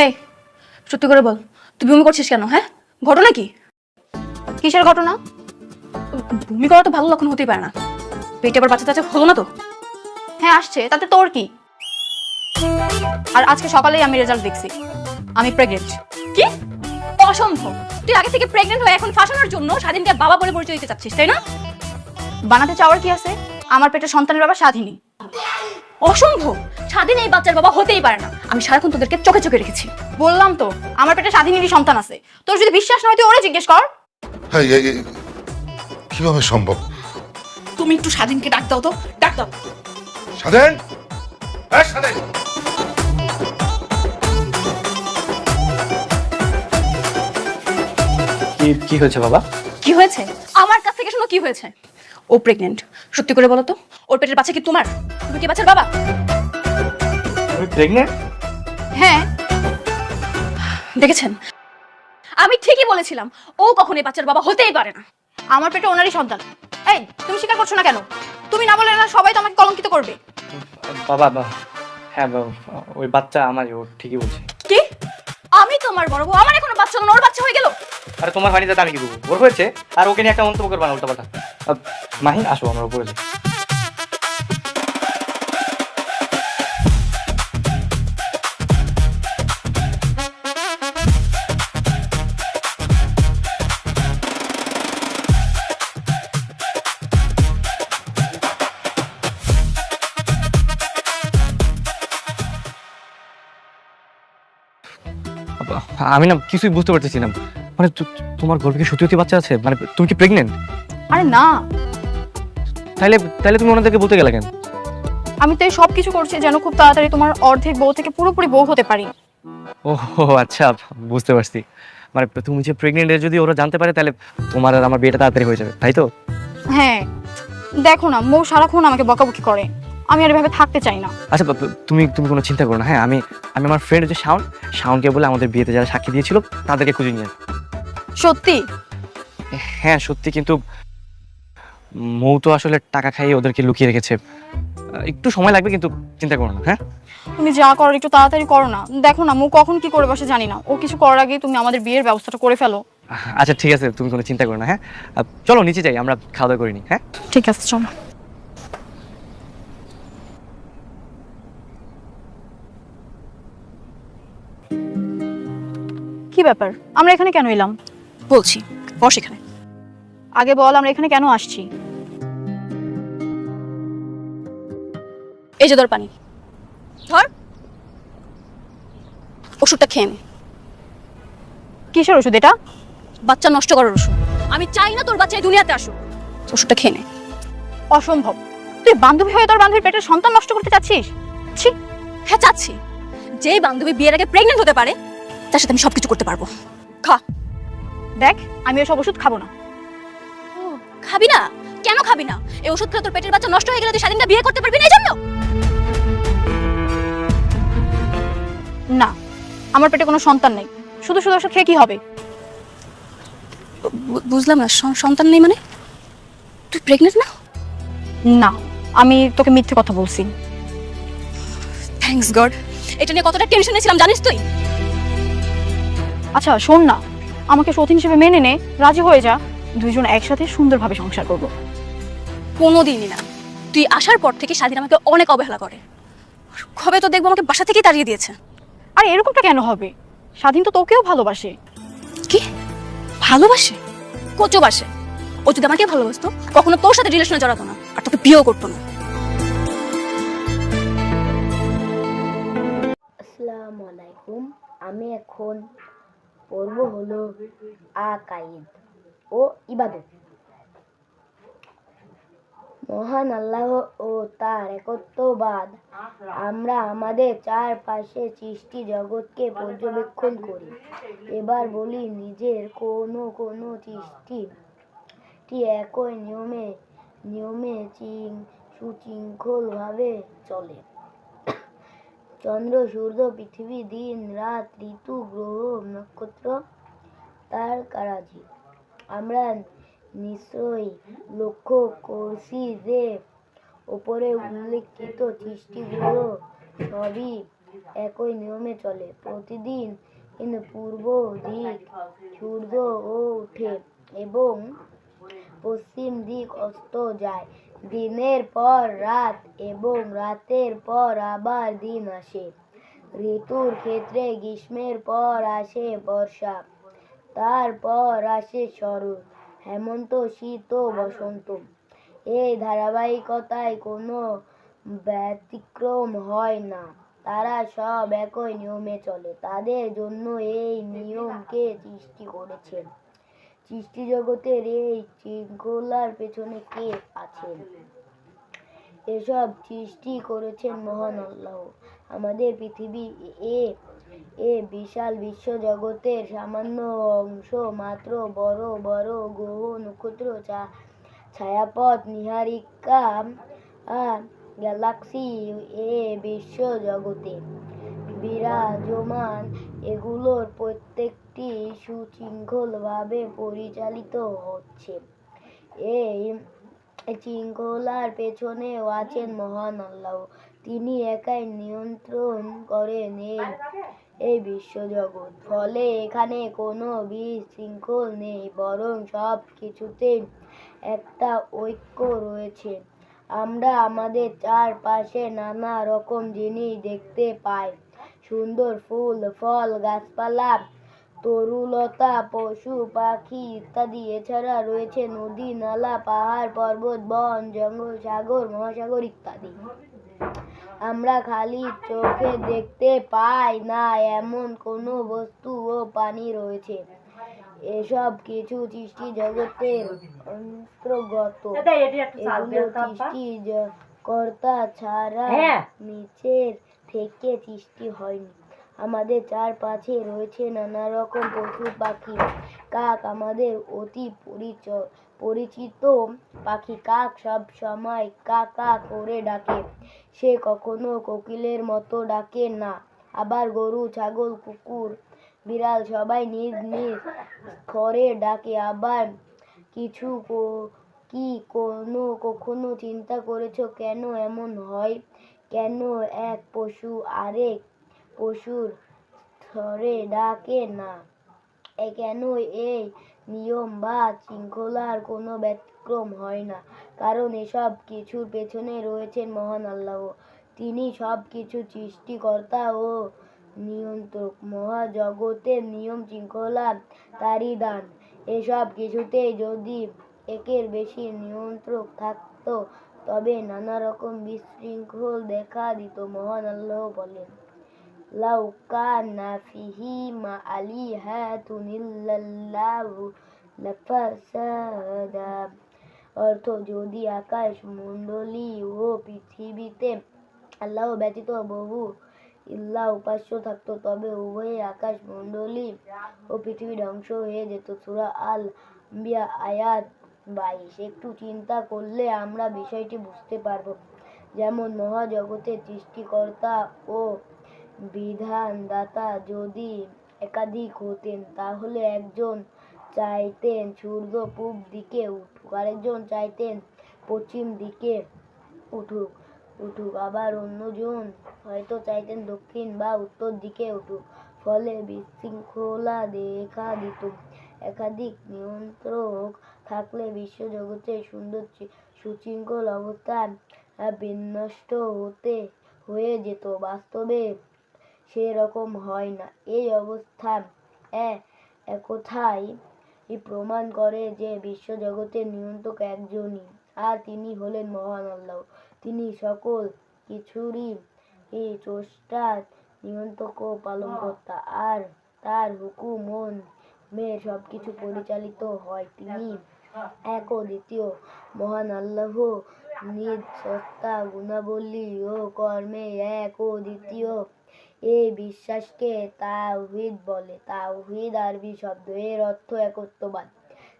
এই সত্যি করে বল, তুই বমি করছিস কেন? হ্যাঁ, ঘটনা কি? কিসের ঘটনা? বমি করা তো ভালো লক্ষণ হতেই পারে না। পেটে আবার বাচ্চা টাচ্চা হলো না তো? হ্যাঁ আসছে, তাতে তোর কি? আর আজকে সকালেই আমি রেজাল্ট দেখছি, আমি প্রেগনেন্ট। কি? অসম্ভব। তুই আগে থেকে প্রেগনেন্ট হয়ে এখন ফাঁসানোর জন্য স্বাধীনকে বাবা বলে পরিচয় দিতে চাচ্ছিস, তাই না? বানাতে চাওয়ার কি আছে? আমার পেটে সন্তানের বাবা স্বাধীনই। অসম্ভব। স্বাধীন এই বাচ্চার বাবা হতেই পারে না। আমি সারাক্ষণ তোদেরকে চোখে চোখে রেখেছি। বললাম তো আমার পেটে স্বাধীনেরই সন্তান আছে। তোর যদি বিশ্বাস না হয় তুই ওরে জিজ্ঞেস কর। হ্যাঁ, কিভাবে সম্ভব? তুমি একটু স্বাধীনকে ডাক দাও তো, ডাক দাও। স্বাধীন, এই স্বাধীন। কি হয়েছে বাবা? কি হয়েছে? আমার কাছ থেকে শোনো কি হয়েছে। ও প্রেগনেন্ট। সত্যি করে বলো তো, ওর পেটের বাচ্চা কি তোমার? তুমি কি বাচ্চার বাবা? তুমি প্রেগন্যান্ট? হ্যাঁ দেখেছেন, আমি ঠিকই বলেছিলাম। ও কখনোই বাচ্চার বাবা হতেই পারে না। আমার পেটে ওনারই সন্তান। এই তুমি স্বীকার করছো না কেন? তুমি না বলে না সবাই তো আমাকে কলঙ্কিত করবে। বাবা হ্যাঁ বাবা, ওই বাচ্চা আমারই, ও ঠিকই বলছে। কি? আমি তোমার বড় বউ, আমার এখনো বাচ্চা হলো না, ওর বাচ্চা হয়ে গেল? আরে তোমার হয়নি যাতে আমি কি করবো? ওর হয়েছে, আর ওকে নিয়ে একটা মন্তব্য করবা না উল্টাপাল্টা। মাহি, আসো আমার উপরে যাই। আমি না কিছুই বুঝতে পারতেছি না। মানে তোমার গর্ভে কি সত্যি সত্যি বাচ্চা আছে? মানে তুমি কি প্রেগনেন্ট? আরে না, তাহলে তুমি ওনাদেরকে বলতে গেলে কেন? আমি তো এই সব কিছু করছি যেন খুব তাড়াতাড়ি তোমার অর্ধেক বউ থেকে পুরোপুরি বউ হতে পারি। ও আচ্ছা, বুঝতে পারছি। মানে তুমি যে প্রেগনেন্ট যদি ওরা জানতে পারে তাহলে তোমার আর আমার বিয়েটা তাড়াতাড়ি হয়ে যাবে, তাই তো? হ্যাঁ দেখো না, মৌ সারাক্ষণ আমাকে বকাবকি করে। আমি আর এভাবে থাকতে চাই না। আচ্ছা তুমি কোনো চিন্তা করো না। হ্যাঁ, আমি আমার ফ্রেন্ড যে শাওনকে বলে আমাদের বিয়েতে যারা সাক্ষী দিয়েছিল তাদেরকে খুঁজে নিয়ে। সত্যি? হ্যাঁ সত্যি, কিন্তু মৌ তো আসলে টাকা খাইয়ে ওদেরকে লুকিয়ে রেখেছে। একটু সময় লাগবে, কিন্তু চিন্তা করো না। হ্যাঁ তুমি যা করো একটু তাড়াতাড়ি করো না। দেখো না, মৌ কখন কি করে বসে জানি না। ও কিছু করার আগে তুমি আমাদের বিয়ের ব্যবস্থাটা করে ফেলো। আচ্ছা ঠিক আছে, তুমি কোনো চিন্তা করো না। হ্যাঁ চলো নিচে যাই, আমরা খাওয়া দাওয়া করে নিই। হ্যাঁ ঠিক আছে চলো। কি ব্যাপার, আমরা এখানে কেন এলাম? বলছি, বস এখানে। আগে বল আমরা এখানে কেন আসছি। এই যে ধর পানি, ধর। ওষুধটা খেয়ে নে। কিসের ওষুধ এটা? বাচ্চা নষ্ট করার ওষুধ। আমি চাই না তোর বাচ্চা এই দুনিয়াতে আসুক। ওষুধটা খেয়ে নে। অসম্ভব। তুই বান্ধবী হয়ে তোর বান্ধবীর পেটের সন্তান নষ্ট করতে চাচ্ছিস? ছি। হ্যাঁ চাচ্ছি। যেই বান্ধবী বিয়ের আগে প্রেগনেন্ট হতে পারে তার সাথে আমি সবকিছু করতে পারবো। খা। দেখ, আমি এসব ওষুধ খাবো না। খাবি না? কেন খাবি না? এই ওষুধ খেলে তোর পেটের বাচ্চা নষ্ট হয়ে গেলে তুই স্বাধীনতা বিয়ে করতে পারবি না, এই জন্য? না, আমার পেটে কোনো সন্তান নেই। শুধু শুধু ওষুধ খেয়ে কি হবে? বুঝলাম না, সন্তান নেই মানে? তুই প্রেগনেন্ট না? না, আমি তোকে মিথ্যে কথা বলছি। Thanks god. এটা নিয়ে কতটা টেনশনে ছিলাম জানিস তুই? আচ্ছা শোন না, আমাকে সতীন হিসেবে মেনে নে, রাজি হয়ে যা। দুইজন একসাথে সুন্দরভাবে সংসার করব। কোনোদিনই না। তুই আসার পর থেকে স্বাধীন আমাকে অনেক অবহেলা করে। কবে তো দেখবো আমাকে বাসা থেকেই তাড়িয়ে দিয়েছে। আর এরকমটা কেন হবে? স্বাধীন তো তোকেও ভালোবাসে। কি? ভালোবাসে? কচুবাসে। ও যদি আমাকে ভালোবাসতো কখনো তোর সাথে রিলেশনে জড়াতো না, আর তোকে বিয়েও করতো না। আসসালামু আলাইকুম। আমি এখন পড়ব হলো আকাইদ ও ইবাদত। মহান আল্লাহ ও তার একত্ববাদ আমরা আমাদের চারপাশে সৃষ্টি জগৎকে পর্যবেক্ষণ করি। এবার বলি, নিজের কোনো কোনো সৃষ্টি একই নিয়মে সুশৃঙ্খলভাবে চলে। চন্দ্র, সূর্য, পৃথিবী, দিন রাত, ঋতু, গ্রহ, নক্ষত্র, তারকারাজি। আমরা নিশ্চয়ই লক্ষ্য করছি যে ওপরে উল্লেখিত সৃষ্টিগুলো সবই একই নিয়মে চলে। প্রতিদিন পূর্ব দিক সূর্য ওঠে এবং পশ্চিম দিক অস্ত যায়। দিনের পর রাত এবং রাতের পর আবার দিন আসে। ঋতুর ক্ষেত্রে গ্রীষ্মের পর আসে বর্ষা, তারপর আসে শরৎ, হেমন্ত, শীত ও বসন্ত। এই ধারাবাহিকতায় কোনো ব্যতিক্রম হয় না। তারা সব একই নিয়মে চলে। তাদের জন্য এই নিয়মকে সৃষ্টি করেছেন। সৃষ্টি জগতের এই শৃঙ্খলার পেছনে কে আছেন? এসব সৃষ্টি করেছেন মহান আল্লাহ। আমাদের পৃথিবী এ বিশাল বিশ্ব জগতের সামান্য অংশ মাত্র। বড় বড় গ্রহ, নক্ষত্র, ছায়াপথ, নীহারিকা, গ্যালাক্সি এ বিশ্ব জগতে বিরাজমান। এগুলোর প্রত্যেকটি সুশৃঙ্খলভাবে পরিচালিত হচ্ছে। এই শৃঙ্খলার পেছনেও আছেন মহান আল্লাহ। তিনি একাই নিয়ন্ত্রণ করেন এই বিশ্বজগৎ। ফলে এখানে কোনো বিশৃঙ্খল নেই, বরং সব কিছুতে একটা ঐক্য রয়েছে। আমরা আমাদের চারপাশে নানা রকম জিনিস দেখতে পাই। সুন্দর ফুল, ফল, গাছপালা, তরুলতা, পশু পাখি ইত্যাদি। এছাড়া রয়েছে নদী, নালা, পাহাড়, পর্বত, বন, জঙ্গল, সাগর, মহাসাগর ইত্যাদি। আমরা খালি চোখে দেখতে পাই না এমন কোনো বস্তু ও প্রাণী রয়েছে। এসব কিছু সৃষ্টি জগতের অন্তর্গত। এগুলো সৃষ্টি কর্তা ছাড়া নিচের থেকে সৃষ্টি হয়নি। আমাদের চারপাশে রয়েছে নানা রকম পশু পাখি। কাক আমাদের অতি পরিচিত পাখি। কাক সব সময় কা কা করে ডাকে, সে কখনো কোকিলের মতো ডাকে না। আবার গরু, ছাগল, কুকুর, বিড়াল সবাই নিজ নিজ স্বরে ডাকে। আবার কখনো চিন্তা করেছো কেন এমন হয়? কেন এক পশু আরেক পশুর স্বরে ডাকে না? কেন এই নিয়ম বা শৃঙ্খলার কোনো ব্যতিক্রম হয় না? কারণ এসব কিছুর পেছনে রয়েছেন মহান আল্লাহ। তিনি সব কিছু সৃষ্টিকর্তা ও নিয়ন্ত্রক। মহাজগতের নিয়ম শৃঙ্খলা তারই দান। এসব কিছুতে যদি একের বেশি নিয়ন্ত্রক থাকতো তবে নানা রকম বিশৃঙ্খল দেখা দিত। মহান আল্লাহ বলেন, লাউ কানা ফিহিমা আলিহাতুন ইল্লাল্লাহু লাফাসাদাতা অর্থ যদি আকাশ মণ্ডলী ও পৃথিবীতে আল্লাহ ব্যতীত বহু ইল্লাহ উপাস্য থাকতো, তবে উভয়ে আকাশ মণ্ডলী ও পৃথিবী ধ্বংস হয়ে যেত। সূরা আল আম্বিয়া আয়াত 22। একটু চিন্তা করলে আমরা বিষয়টি বুঝতে পারবো। যেমন মহাজগতের সৃষ্টিকর্তা ও বিধানদাতা যদি একাধিক হতেন, তাহলে একজন চাইতেন সূর্য পূব দিকে উঠুক, আরেকজন চাইতেন পশ্চিম দিকে উঠুক উঠুক আবার অন্যজন হয়তো চাইতেন দক্ষিণ বা উত্তর দিকে উঠুক। ফলে বিশৃঙ্খলা দেখা দিত। একাধিক নিয়ন্ত্রক থাকলে বিশ্বজগতের সুন্দর সুশৃঙ্খল অবস্থা বিনষ্ট হয়ে যেত। বাস্তবে সেরকম হয় না। এই অবস্থা একথাই প্রমাণ করে যে বিশ্বজগতের নিয়ন্ত্রক একজনই, আর তিনি হলেন মহান আল্লাহ। তিনি সকল কিছুরই স্রষ্টা, নিয়ন্ত্রক ও পালনকর্তা, আর তার হুকুম সবকিছু পরিচালিত হয়। তিনি এক ও দ্বিতীয়। মহান আল্লাহ নিজ সত্তা, গুণাবলী ও কর্মে এক ও দ্বিতীয়। এই বিশ্বাসকে তাওহীদ বলে। তাওহীদ আরবি শব্দ, এর অর্থ একত্ববাদ।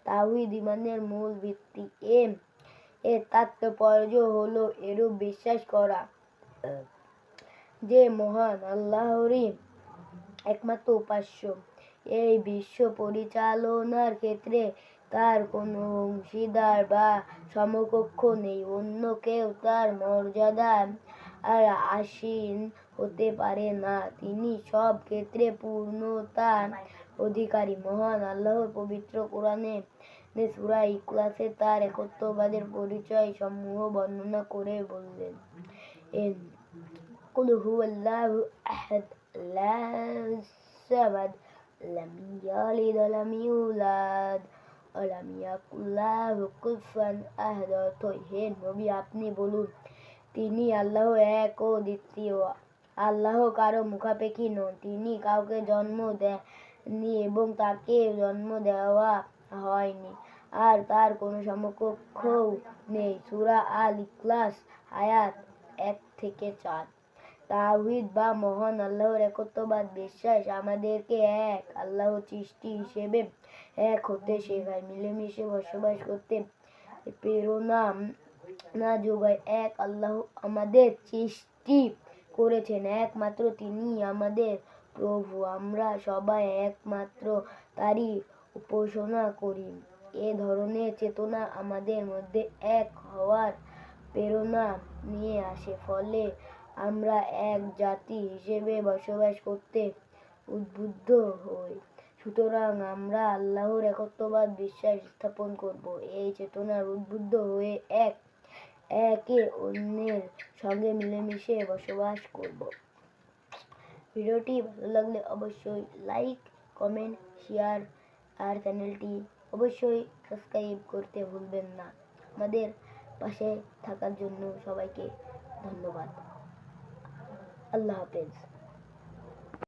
তাওহীদ ঈমানের মূল ভিত্তি। এর তাৎপর্য হলো এরূপ বিশ্বাস করা যে মহান আল্লাহরই একমাত্র উপাস্য। এই বিশ্ব পরিচালনার ক্ষেত্রে তার কোনো অংশীদার বা সমকক্ষ নেই। অন্য কেউ তার মর্যাদা আর আসীন হতে পারে না। তিনি সব ক্ষেত্রে পূর্ণতার অধিকারী। মহান আল্লাহর পবিত্র কোরআনে সূরা ইখলাসে তার একত্ববাদের পরিচয় সমূহ বর্ণনা করে বললেন, কুল হুয়াল্লাহু আহাদ, আল্লাহুস সামাদ, লাম ইয়ালিদ ওয়া লাম ইউলাদ ওয়া লাম ইয়াকুল লাহু কুফুয়ান আহাদ। অর্থ, হে নবী আপনি বলুন, তিনি আল্লাহ এক ও দ্বিতীয়। আল্লাহ কারো মুখাপেক্ষী নন। তিনি কাউকে জন্ম দেননি এবং তাকে জন্ম দেওয়া হয়নি, আর তার কোনো সমকক্ষও নেই। সূরা আল ইখলাস আয়াত 1-4। তাওহীদ বা মহান আল্লাহর একত্ববাদ বিশ্বাস আমাদেরকে এক আল্লাহর সৃষ্টি হিসেবে এক হতে শেখায়, মিলেমিশে বসবাস করতে প্রেরণা না যোগায়। এক আল্লাহ আমাদের সৃষ্টি করেছেন, একমাত্র তিনি আমাদের প্রভু। আমরা সবাই একমাত্র তারই উপাসনা করি। এ ধরনের চেতনা আমাদের মধ্যে এক হওয়ার প্রেরণা নিয়ে আসে। ফলে আমরা এক জাতি হিসেবে বসবাস করতে উদ্বুদ্ধ হই। সুতরাং আমরা আল্লাহর একত্ববাদ বিশ্বাস স্থাপন করব। এই চেতনার উদ্বুদ্ধ হয়ে একে অন্যের সঙ্গে মিলেমিশে বসবাস করব। ভিডিওটি ভালো লাগলে অবশ্যই লাইক, কমেন্ট, শেয়ার আর চ্যানেলটি অবশ্যই সাবস্ক্রাইব করতে ভুলবেন না। আমাদের পাশে থাকার জন্য সবাইকে ধন্যবাদ। আল্লাহ হাফেজ।